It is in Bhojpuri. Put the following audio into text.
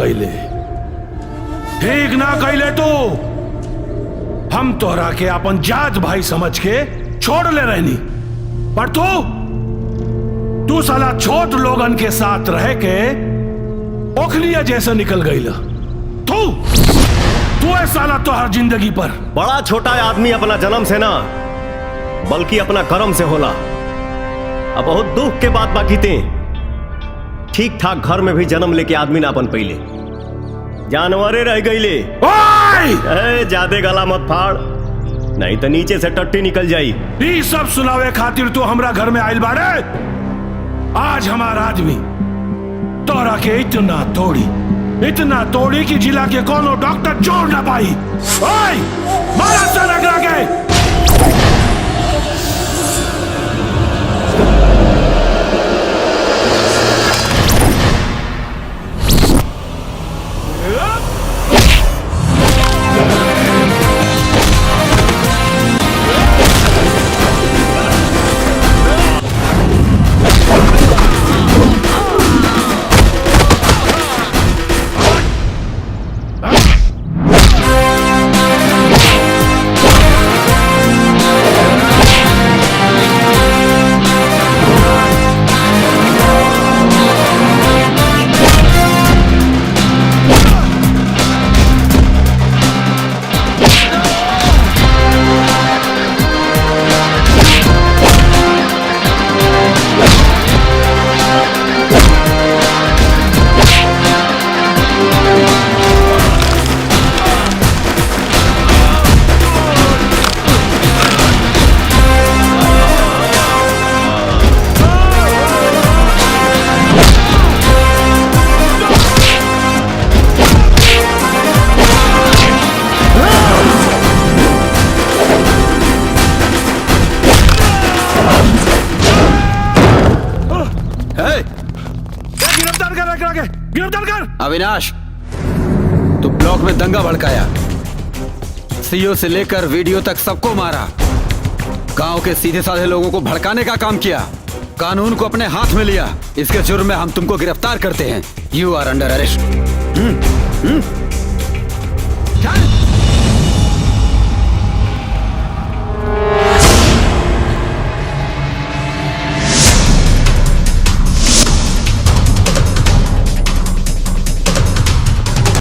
कैले, ठीक ना कैले तू। हम तोहरा के अपन जात भाई समझ के छोड़ ले रहनी, पर तू साला छोट लोगन के साथ रह के ओखलिया जैसा निकल गई। तू है साला तोहर जिंदगी पर। बड़ा छोटा आदमी अपना जन्म से ना बल्कि अपना कर्म से होला। अब बहुत दुख के बात बाकी थे, ठीक ठाक घर में भी जन्म लेके आदमी ना बन पहिले, जानवरे रह गईले। ज्यादा गला मत फाड़, नहीं तो नीचे से टट्टी निकल जाई। ये सब सुनावे खातिर तू हमरा घर में आइल बारे। आज हमारा आदमी तोरा के इतना तोड़ी कि जिला के कोनो डॉक्टर जोड़ ना पाई। मारा सनगरा के। गिरफ्तार कर। अविनाश, तू ब्लॉक में दंगा भड़काया, सीओ से लेकर वीडियो तक सबको मारा, गांव के सीधे साधे लोगों को भड़काने का काम किया, कानून को अपने हाथ में लिया। इसके जुर्म में हम तुमको गिरफ्तार करते हैं। You are under arrest.